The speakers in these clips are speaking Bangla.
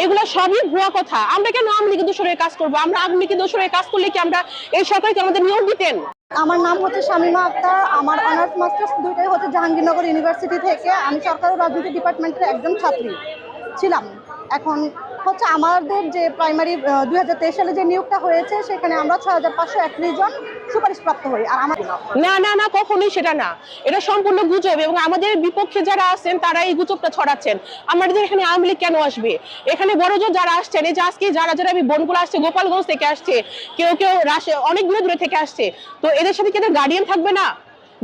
এগুলো সবই ভুয়া কথা। আমরা কেন আওয়ামী লীগের দোষরে কাজ করবো? আমরা আওয়ামী লীগের দোষরে কাজ করলে কি আমরা এই সরকারকে আমাদের নিয়োগ দিতেন? আমার নাম হচ্ছে শামিমা আক্তার। আমার অনার্স মাস্টার্স দুইটাই হচ্ছে জাহাঙ্গীরনগর ইউনিভার্সিটি থেকে। আমি সরকারি রাজনীতি ডিপার্টমেন্টের একজন ছাত্রী ছিলাম। এখন হচ্ছে আমাদের যে প্রাইমারি 2023 সালে যে নিয়োগটা হয়েছে সেখানে আমরা 6531 জন সুপারিশপ্রাপ্ত হই। আর আমার না না না, কখনোই সেটা না। এটা সম্পূর্ণ গুজব, এবং আমাদের বিপক্ষে যারা আছেন তারা এই গুজবটা ছড়াচ্ছেন। আমাদের এখানে আওয়ামী লীগ কেন আসবে? এখানে বড়জোর যারা আসছেন, এই যে আজকে যারা আমি বনগুলো আসছে, গোপালগঞ্জ থেকে আসছে, কেউ কেউ অনেক দূরে দূরে থেকে আসছে, তো এদের সাথে কি এদের গার্ডিয়ান থাকবে না?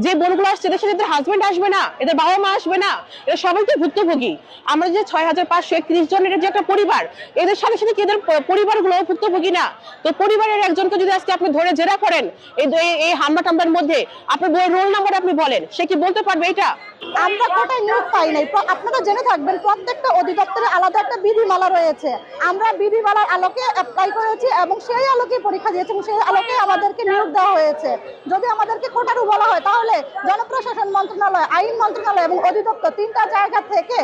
যে বোনগুলো আসছে এদের সাথে এদের হাজবেন্ড আসবে না? এদের বাবা মা আসবে না? এরা সবাই তো ভুক্তভোগী। আমরা যে 6531 জনের যে একটা পরিবার, এদের সাথে সাথে কি এদের পরিবারগুলো ভুক্তভোগী না? তো পরিবারের একজনকে যদি আজকে আপনি ধরে জেরা করেন এই হামলা টামলার মধ্যে, আপনার বইয়ের রোল নাম্বার আপনি বলেন, সে কি বলতে পারবে এটা? আমরা কোটায় নিয়োগ পাই নাই। আপনারা জেনে থাকবেন প্রত্যেকটা অধিদপ্তরে আলাদা একটা বিধিমালা রয়েছে। আমরা বিধিমালার আলোকে অ্যাপ্লাই করেছি এবং সেই আলোকে পরীক্ষা দিয়েছি এবং সেই আলোকে আমাদেরকে নিয়োগ দেওয়া হয়েছে। যদি আমাদেরকে কোটারু বলা হয় তাহলে জনপ্রশাসন মন্ত্রণালয়, আইন মন্ত্রণালয় এবং অধিদপ্তর তিনটা জায়গা থেকে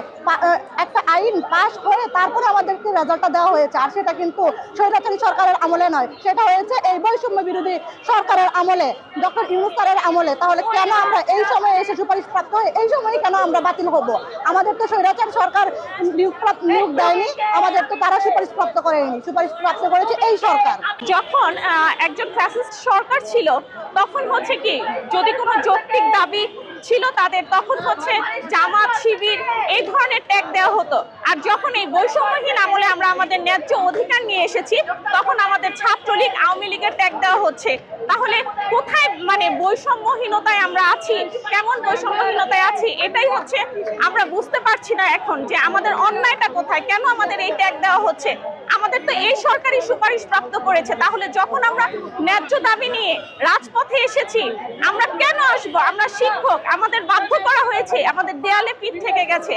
একটা আইন পাস করে তারপরে আমাদেরকে রেজাল্টটা দেওয়া হয়েছে। আর সেটা কিন্তু স্বৈরাচারী সরকারের আমলে নয়, সেটা হয়েছে এই বৈষম্য বিরোধী সরকারের আমলে, ডক্টর ইউনূস স্যারের আমলে। তাহলে কেন আমরা এই সময়ে এসে সুপারিশপ্রাপ্ত হয়ে এই সময় কেন আমরা বাতিল হব? আমাদের তো স্বৈরাচার সরকার নিয়োগ দেয়নি, আমাদের তো তারা সুপারিশপ্রাপ্ত করেনি, সুপারিশপ্রাপ্ত করেছে এই সরকার। যখন একজন ফ্যাসিস্ট সরকার ছিল তখন হচ্ছে কি, যদি কোনো যৌক্তিক দাবি ছিল তাদের, তখন হচ্ছে জামাত, শিবির এই ধরনের ট্যাগ দেওয়া হতো। আর যখন এই বৈষম্যহীন আমলে আমরা আমাদের ন্যায্য অধিকার নিয়ে এসেছি, তখন আমাদের ছাত্রলীগ, আওয়ামী লীগের ট্যাগ দেওয়া হচ্ছে। তাহলে কোথায় মানে বৈষম্যহীনতায় আমরা আছি, কেমন বৈষম্যহীনতায় আছি, এটাই হচ্ছে আমরা বুঝতে পারছি না এখন, যে আমাদের অন্যায়টা কোথায়, কেন আমাদের এই ট্যাগ দেওয়া হচ্ছে। আমাদের তো এই সরকারই সুপারিশ প্রাপ্ত করেছে, তাহলে যখন আমরা ন্যায্য দাবি নিয়ে রাজপথে এসেছি, আমরা কেন আসবো? আমরা শিক্ষক, আমাদের বাধ্য করা হয়েছে, আমাদের দেয়ালে পিঠ থেকে গেছে।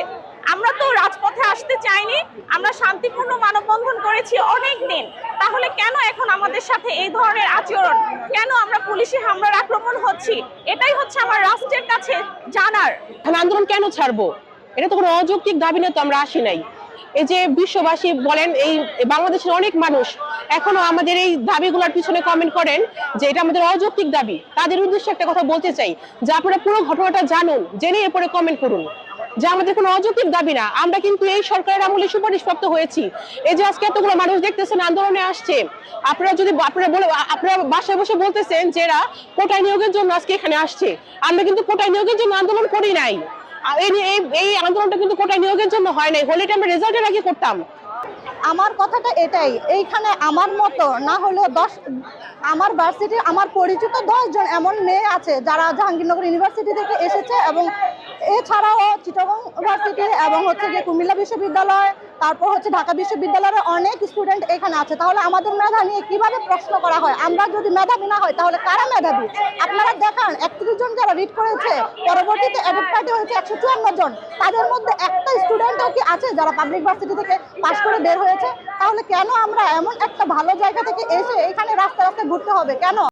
আমরা তো রাজপথে আসতে চাইনি, আমরা শান্তিপূর্ণ মানববন্ধন করেছি অনেক দিন। তাহলে কেন এখন আমাদের সাথে এই ধরনের আচরণ? কেন আমরা পুলিশি হামলার আক্রমণ হচ্ছি? এটাই হচ্ছে আমার রাষ্ট্রের কাছে জানার। আন্দোলন কেন ছাড়বো? এটা তো কোনো অযৌক্তিক দাবি নিয়ে তো আমরা আসি নাই। এই যে বিশ্ববাসী বলেন, এই বাংলাদেশের অনেক মানুষ এখনো আমাদের এই দাবিগুলোর পিছনে কমেন্ট করেন যে এটা আমাদের অযৌক্তিক দাবি। তাদের উদ্দেশ্যে একটা কথা বলতে চাই, যে আপনারা পুরো ঘটনাটা জানুন, জেনে এরপরে কমেন্ট করুন যে আমাদের কোনো অযৌক্তিক দাবি না। আমরা কিন্তু এই সরকারের আমলে সুপারিশপ্রাপ্ত হয়েছি। এই যে আজকে এতগুলো মানুষ দেখতেছেন আন্দোলনে আসছে, আপনারা বাসায় বসে বলতেছেন যে এরা কোটায় নিয়োগের জন্য আজকে এখানে আসছে। আমরা কিন্তু কোটায় নিয়োগের জন্য আন্দোলন করি নাই। এই আন্দোলনটা কিন্তু কোটায় নিয়োগের জন্য হয় নাই, হলে এটা আমরা রেজাল্টের আগে করতাম। আমার কথাটা এটাই, এইখানে আমার মতো না হলেও আমার ভার্সিটি, আমার পরিচিত 10 জন এমন মেয়ে আছে যারা জাহাঙ্গীরনগর ইউনিভার্সিটি থেকে এসেছে, এবং এছাড়াও চিটাগং ভার্সিটি এবং হচ্ছে যে কুমিল্লা বিশ্ববিদ্যালয়, তারপর হচ্ছে ঢাকা বিশ্ববিদ্যালয়ের অনেক স্টুডেন্ট এখানে আছে। তাহলে আমাদের মেধা নিয়ে কিভাবে প্রশ্ন করা হয়? আমরা যদি মেধাবী না হয় তাহলে কারা মেধাবী? আপনারা দেখান 31 জন যারা রিড করেছে, পরবর্তীতে এডেড পার্টি হয়েছে 154 জন, তাদের মধ্যে একটা স্টুডেন্টও কি আছে যারা পাবলিক ভার্সিটি থেকে পাশ করে বের হয়েছে? তাহলে কেন আমরা এমন একটা ভালো জায়গা থেকে এসে এখানে রাস্তায় রাস্তায় ঘুরতে হবে কেন?